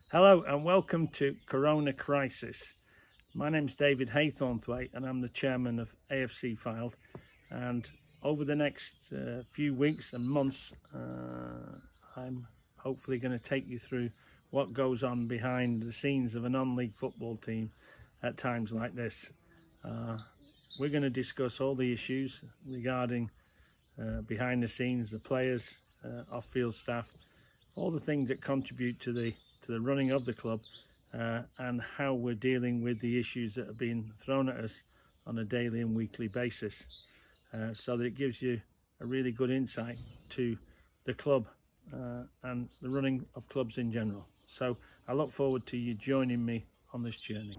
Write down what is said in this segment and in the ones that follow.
Hello and welcome to Coronacrisis. My name's David Haythornthwaite and I'm the chairman of AFC Fylde, and over the next few weeks and months I'm hopefully going to take you through what goes on behind the scenes of a non-league football team at times like this. We're going to discuss all the issues regarding behind the scenes, the players, off-field staff, all the things that contribute to the running of the club, and how we're dealing with the issues that have been thrown at us on a daily and weekly basis, so that it gives you a really good insight to the club and the running of clubs in general. So I look forward to you joining me on this journey.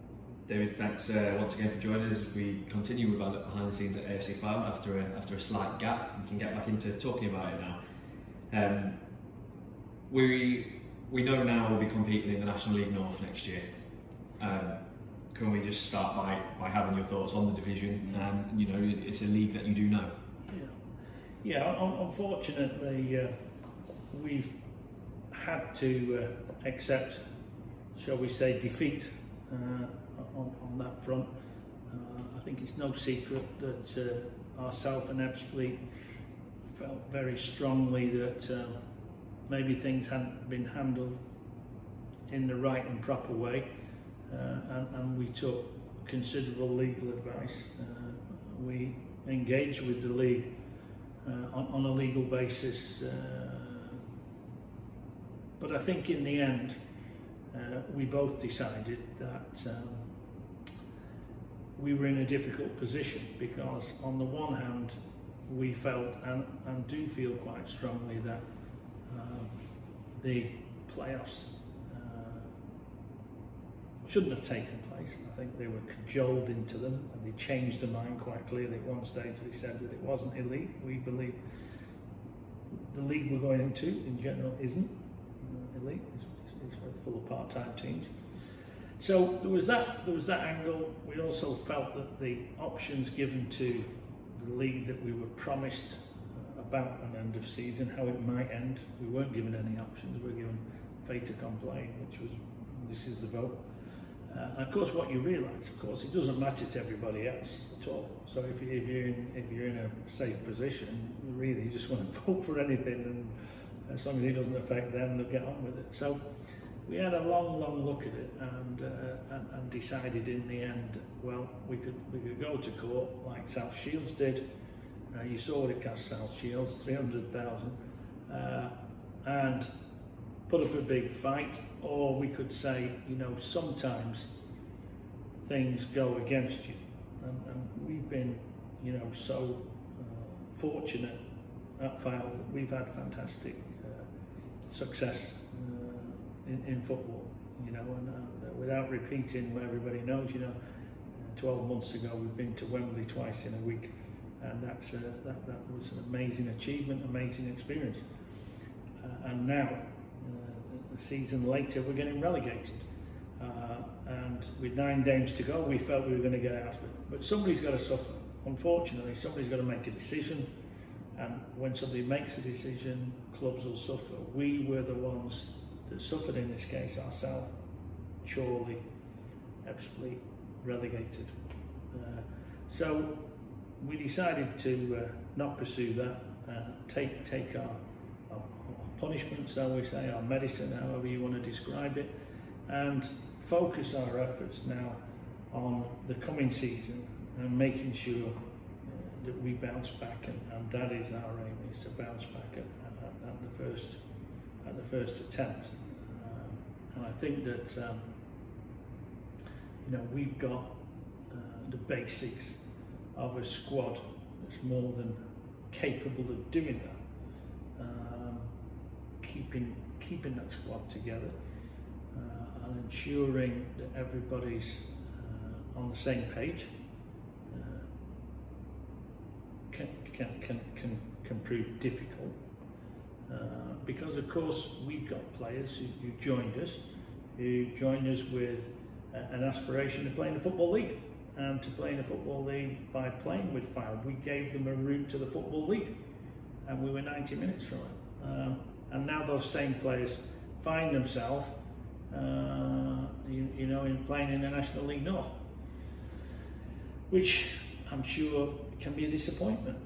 David, thanks once again for joining us as we continue with our look behind the scenes at AFC Fylde after a slight gap. We can get back into talking about it now. We know now we'll be competing in the National League North next year. Can we just start by having your thoughts on the division? You know, it's a league that you do know. Yeah. Unfortunately, we've had to accept, shall we say, defeat on that front. I think it's no secret that ourselves and Fleet felt very strongly that maybe things hadn't been handled in the right and proper way, and we took considerable legal advice. We engaged with the league on a legal basis, but I think in the end we both decided that we were in a difficult position, because on the one hand we felt and do feel quite strongly that the playoffs shouldn't have taken place. I think they were cajoled into them, and they changed their mind quite clearly. At one stage they said that it wasn't elite. We believe the league we're going into in general isn't elite. It's full of part-time teams. So there was that angle. We also felt that the options given to the league that we were promised about an end of season, how it might end, we weren't given any options. We were given fait accompli, which was, this is the vote. And of course, what you realise, of course, it doesn't matter to everybody else at all. So if you're in a safe position, really you just want to vote for anything, and as long as it doesn't affect them, they'll get on with it. So we had a long look at it, and decided in the end, well, we could go to court like South Shields did. You saw what it cost South Shields, 300,000, and put up a big fight. Or we could say, you know, sometimes things go against you, and we've been, you know, so fortunate at Fylde that we've had fantastic success in football, you know, and without repeating what everybody knows, you know, 12 months ago we've been to Wembley twice in a week. And that was an amazing achievement, amazing experience. And now, a season later, we're getting relegated. And with 9 games to go, we felt we were going to get out of it. But somebody's got to suffer. Unfortunately, somebody's got to make a decision. And when somebody makes a decision, clubs will suffer. We were the ones that suffered in this case ourselves. Chorley, Fleet, relegated. So we decided to not pursue that, take our punishment, so we say, our medicine, however you want to describe it, and focus our efforts now on the coming season and making sure that we bounce back, and that is our aim, is to bounce back at the first attempt. And I think that you know, we've got the basics of a squad that's more than capable of doing that, keeping that squad together, and ensuring that everybody's on the same page, can prove difficult, because of course we've got players who joined us with an aspiration to play in the Football League. And to play in the Football League, by playing with Fylde, we gave them a route to the Football League, and we were 90 minutes from it. And now those same players find themselves you know, in playing in the National League North, which I'm sure can be a disappointment.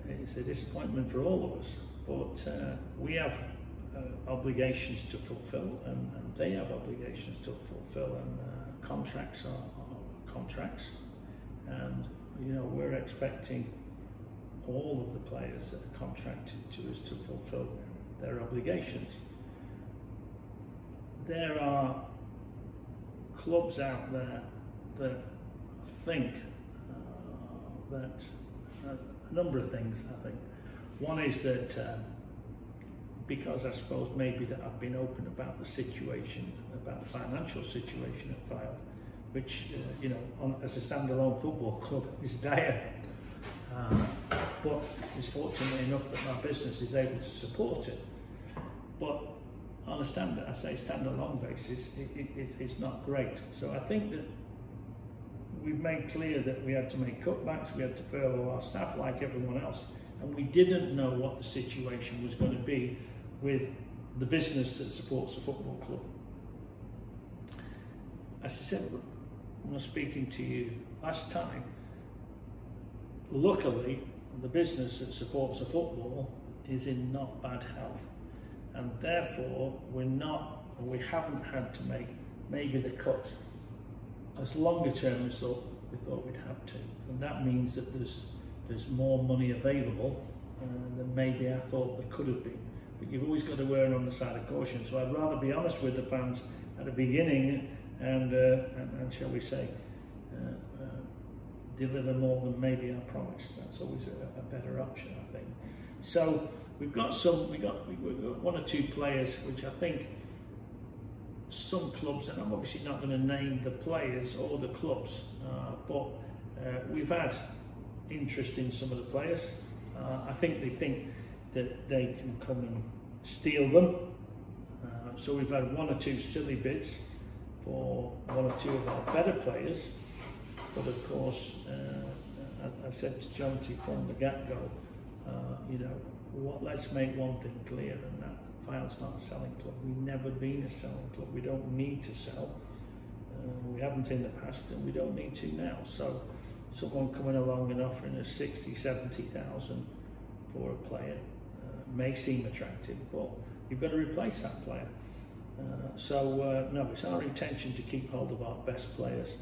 It's a disappointment for all of us, but we have obligations to fulfill, and they have obligations to fulfill, and contracts are contracts, and you know, we're expecting all of the players that are contracted to us to fulfill their obligations. There are clubs out there that think that a number of things, I think. One is that because I suppose maybe that I've been open about the situation, about the financial situation at Fylde, which you know, as a standalone football club is dire, but is fortunate enough that my business is able to support it. But on a standalone basis, it's not great. So I think that we've made clear that we had to make cutbacks, we had to furlough our staff like everyone else, and we didn't know what the situation was going to be with the business that supports the football club. As I said when I was speaking to you last time, luckily the business that supports the football is in not bad health, and therefore we haven't had to make maybe the cuts as longer term as we thought we'd have to, and that means that there's more money available than maybe I thought there could have been. But you've always got to err on the side of caution. So I'd rather be honest with the fans at the beginning and shall we say, deliver more than maybe I promised. That's always a better option, I think. So we've got one or two players which I think some clubs, and I'm obviously not going to name the players or the clubs, but we've had interest in some of the players. I think they think that they can come and steal them. So we've had one or two silly bids for one or two of our better players. But of course, I said to Jonty from the get-go, you know, let's make one thing clear, and that Fylde's not a selling club. We've never been a selling club. We don't need to sell. We haven't in the past, and we don't need to now. So someone coming along and offering us 60, 70,000 for a player may seem attractive, but you've got to replace that player. No, it's our intention to keep hold of our best players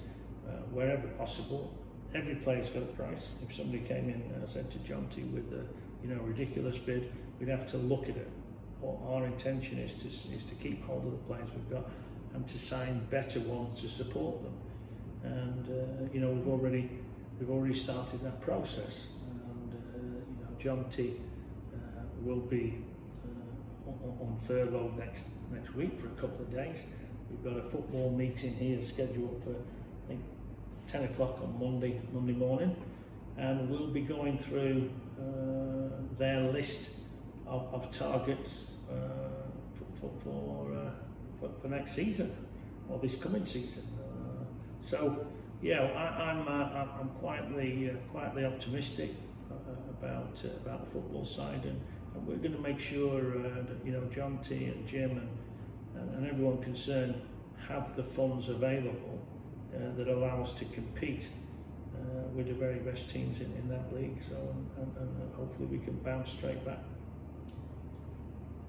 wherever possible. Every player's got a price. If somebody came in, as I said to Jonty, with a ridiculous bid, we'd have to look at it. But our intention is to keep hold of the players we've got and to sign better ones to support them. And you know, we've already started that process. And you know, Jonty will be on furlough next week for a couple of days. We've got a football meeting here scheduled for, I think, 10 o'clock on Monday morning, and we'll be going through their list of targets for next season, or this coming season. So yeah, I'm quietly optimistic about the football side, and we're going to make sure that, you know, Jonty and Jim and everyone concerned have the funds available that allow us to compete with the very best teams in that league. So and hopefully we can bounce straight back.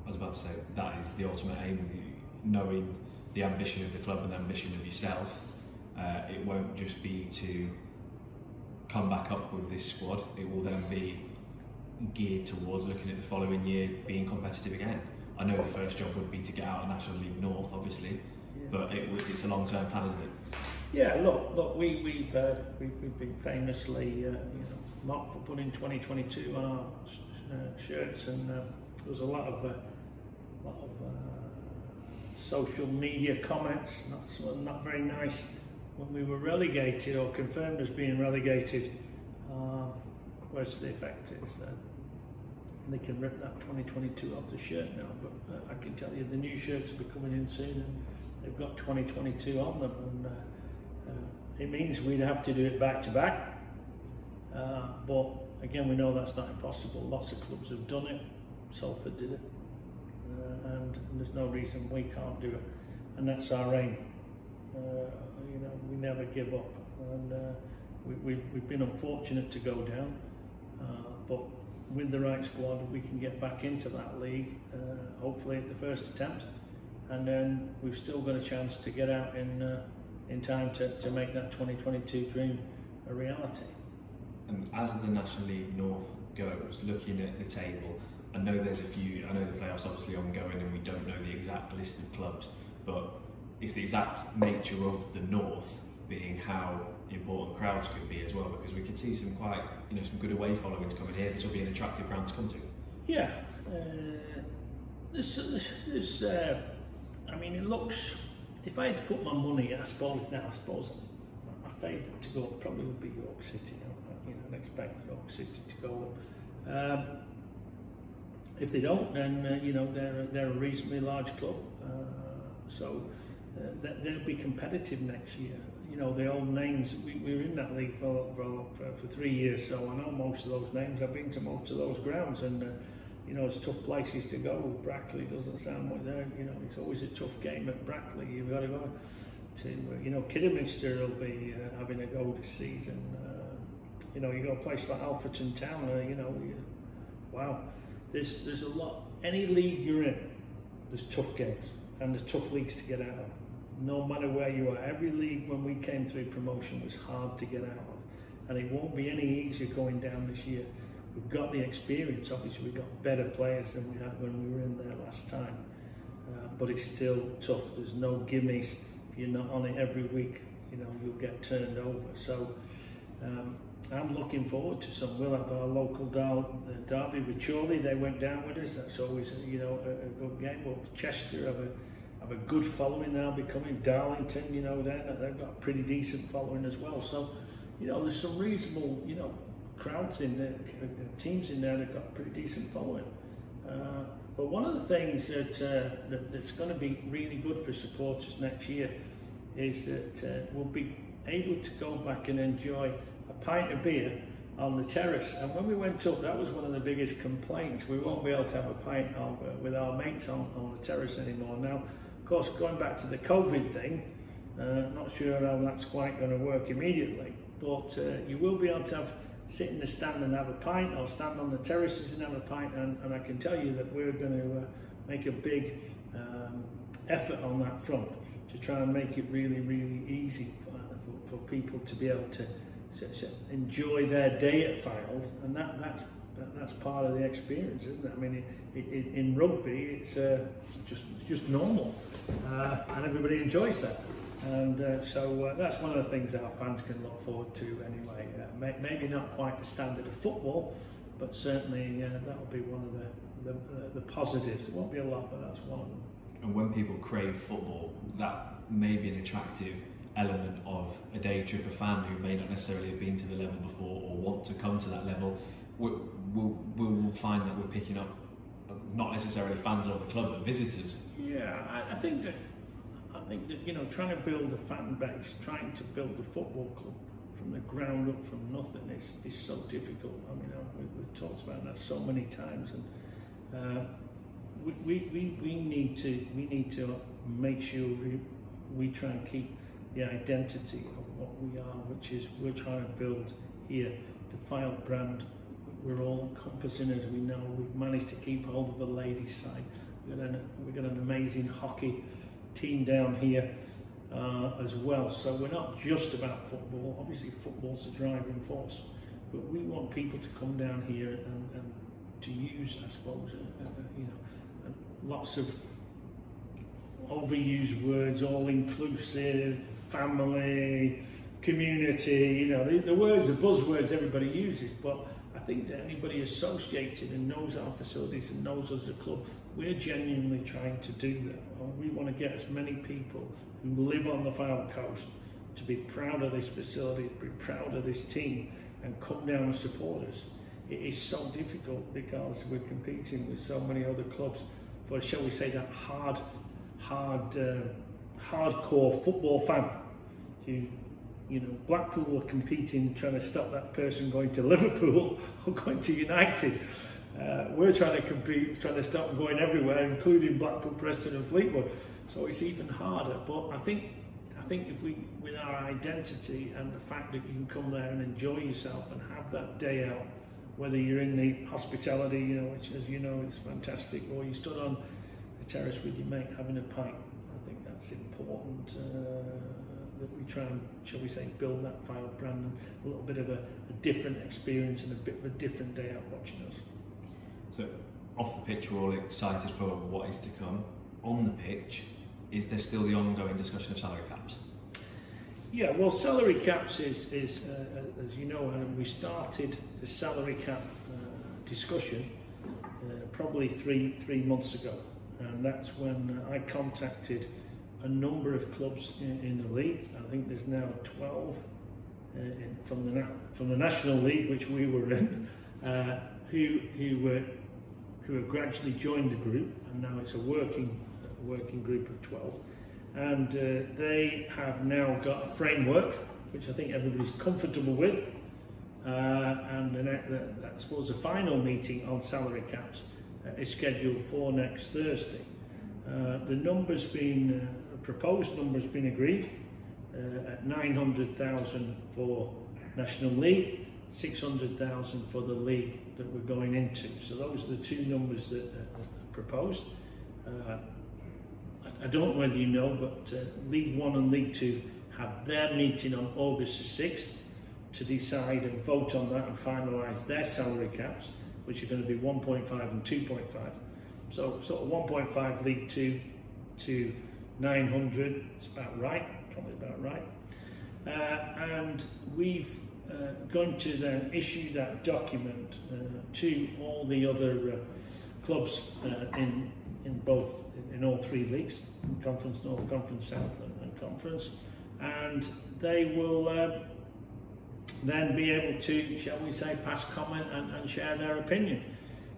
I was about to say, that is the ultimate aim, knowing the ambition of the club and the ambition of yourself. It won't just be to come back up with this squad, it will then be geared towards looking at the following year being competitive again. I know the first job would be to get out of National League North, obviously, yeah. But it's a long-term plan, isn't it? Yeah, look, we've been famously mocked for putting 2022 on our shirts, and there was a lot of social media comments, not very nice, when we were relegated or confirmed as being relegated. Where's the effect is that they can rip that 2022 off the shirt now, but I can tell you the new shirts will be coming in soon, and they've got 2022 on them, and it means we'd have to do it back to back, but again, we know that's not impossible. Lots of clubs have done it. Salford did it, and there's no reason we can't do it. and that's our aim. You know, we never give up, and we've been unfortunate to go down, but with the right squad we can get back into that league, hopefully at the first attempt, and then we've still got a chance to get out in time to make that 2022 dream a reality. And as the National League North goes, looking at the table, I know the playoffs obviously ongoing and we don't know the exact list of clubs, but it's the exact nature of the North being how important crowds could be as well, because we could see some quite, some good away followings coming here. This will be an attractive ground to come to. Yeah, I mean, it looks, if I had to put my money, I suppose my favourite to go probably would be York City. I'd expect York City to go up. If they don't, then they're a reasonably large club, so they'll be competitive next year. The old names, we were in that league for 3 years, so I know most of those names. I've been to most of those grounds, and it's tough places to go. Brackley doesn't sound like that. It's always a tough game at Brackley. You've got to go to, Kidderminster will be having a go this season. You got a place like Alfreton Town. Wow, there's a lot. Any league you're in, there's tough games and there's tough leagues to get out of. No matter where you are, every league when we came through promotion was hard to get out of, and it won't be any easier going down this year. We've got the experience. Obviously, we've got better players than we had when we were in there last time, but it's still tough. There's no gimmies. If you're not on it every week, you'll get turned over. So I'm looking forward to some. We'll have our local derby with Chorley. They went down with us. That's always a good game. Well, Chester have a good following now, becoming Darlington. They've got a pretty decent following as well. So there's some reasonable crowds in there, teams in there that got a pretty decent following. But one of the things that's going to be really good for supporters next year is that we'll be able to go back and enjoy a pint of beer on the terrace. And when we went up, that was one of the biggest complaints. We won't be able to have a pint with our mates on the terrace anymore. Now, of course, going back to the COVID thing, not sure how that's quite going to work immediately, but you will be able to sit in the stand and have a pint, or stand on the terraces and have a pint, and I can tell you that we're going to make a big effort on that front to try and make it really, really easy for people to be able to enjoy their day at Fylde, and that's part of the experience, isn't it? I mean, in rugby, it's just normal, and everybody enjoys that. And so that's one of the things our fans can look forward to anyway. Maybe not quite the standard of football, but certainly that'll be one of the positives. It won't be a lot, but that's one of them. And when people crave football, that may be an attractive element of a day tripper fan who may not necessarily have been to the level before or want to come to that level. We'll find that we're picking up not necessarily fans of the club, but visitors. Yeah, I think that trying to build a fan base, trying to build a football club from the ground up, from nothing, is so difficult. I mean, we've talked about that so many times, and we need to make sure we try and keep the identity of what we are, which is we're trying to build here the Fylde brand. We're all encompassing, as we know. We've managed to keep hold of the ladies' side. We've got an amazing hockey team down here as well. So we're not just about football. Obviously, football's the driving force, but we want people to come down here and to use, I suppose, lots of overused words, all-inclusive, family, community. The words, the buzzwords everybody uses, but I think that anybody associated and knows our facilities and knows us as a club, we're genuinely trying to do that. We want to get as many people who live on the Fylde coast to be proud of this facility, be proud of this team, and come down and support us. It is so difficult because we're competing with so many other clubs for, shall we say, that hardcore football fan. Blackpool were competing, trying to stop that person going to Liverpool or going to United. We're trying to compete, trying to stop them going everywhere, including Blackpool, Preston and Fleetwood. So it's even harder. But I think if we, with our identity and the fact that you can come there and enjoy yourself and have that day out, whether you're in the hospitality, you know, which, as you know, is fantastic, or you stood on a terrace with your mate having a pint, I think that's important. That we try and, shall we say, build that Fylde brand and a little bit of a different experience and a bit of a different day out watching us. So, off the pitch, we're all excited for what is to come. On the pitch, is there still the ongoing discussion of salary caps? Yeah, well, salary caps is as you know, Adam, we started the salary cap discussion probably three months ago, and that's when I contacted a number of clubs in the league. I think there's now 12 from the National League, which we were in, who have gradually joined the group, and now it's a working group of 12. And they have now got a framework, which I think everybody's comfortable with, and I suppose the final meeting on salary caps is scheduled for next Thursday. The numbers proposed numbers been agreed at 900,000 for National League, 600,000 for the league that we're going into. So those are the two numbers that are proposed. I don't know whether you know, but League 1 and League 2 have their meeting on August the 6th to decide and vote on that and finalise their salary caps, which are going to be 1.5 and 2.5. So sort of 1.5 League 2 to 900, it's about right, probably about right. And we've going to then issue that document to all the other clubs in all three leagues, Conference North, Conference South and Conference, and they will then be able to, shall we say, pass comment and share their opinion.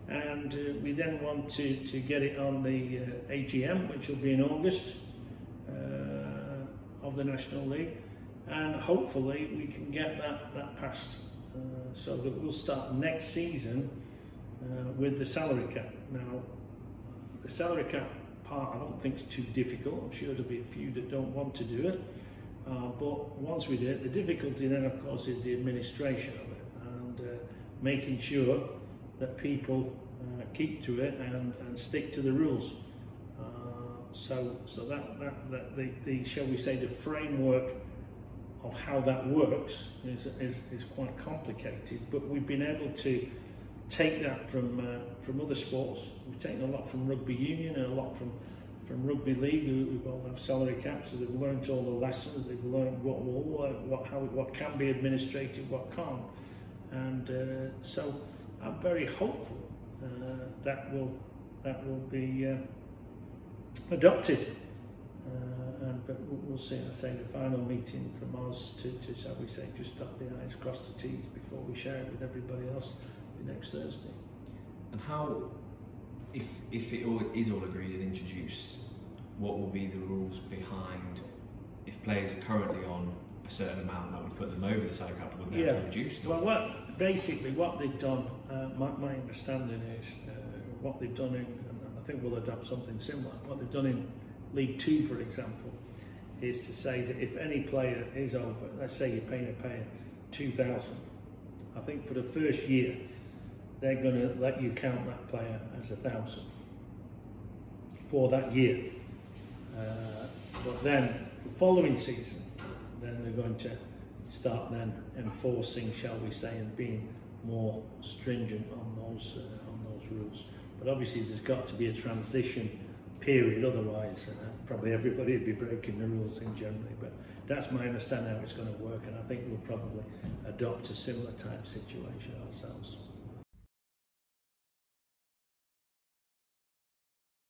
And we then want to get it on the AGM, which will be in August of the National League, and hopefully we can get that passed so that we'll start next season with the salary cap. Now, the salary cap part I don't think is too difficult. I'm sure there'll be a few that don't want to do it, but once we do it, the difficulty then of course is the administration of it and making sure that people keep to it and stick to the rules. So that the shall we say the framework of how that works is quite complicated, but we've been able to take that from other sports. We've taken a lot from rugby union and a lot from rugby league, who all have salary caps, so they've learned all the lessons, they've learned what can be administrated, what can't, and so I'm very hopeful that will be adopted. But we'll see. I say the final meeting from us to shall we say, just dot the I's, cross the T's before we share it with everybody else next Thursday. And how, if it all is all agreed and introduced, what will be the rules behind if players are currently on a certain amount that would put them over the salary cap, would they have to reduce? Well, what they've done, my understanding is what they've done in, and I think we'll adopt something similar. What they've done in League 2, for example, is to say that if any player is over, let's say you're paying a player 2,000, I think for the first year they're going to let you count that player as 1,000 for that year. But then the following season, then they're going to start then enforcing, shall we say, and being more stringent on those rules. But obviously there's got to be a transition period, otherwise probably everybody would be breaking the rules in generally. But that's my understanding how it's going to work, and I think we'll probably adopt a similar type situation ourselves.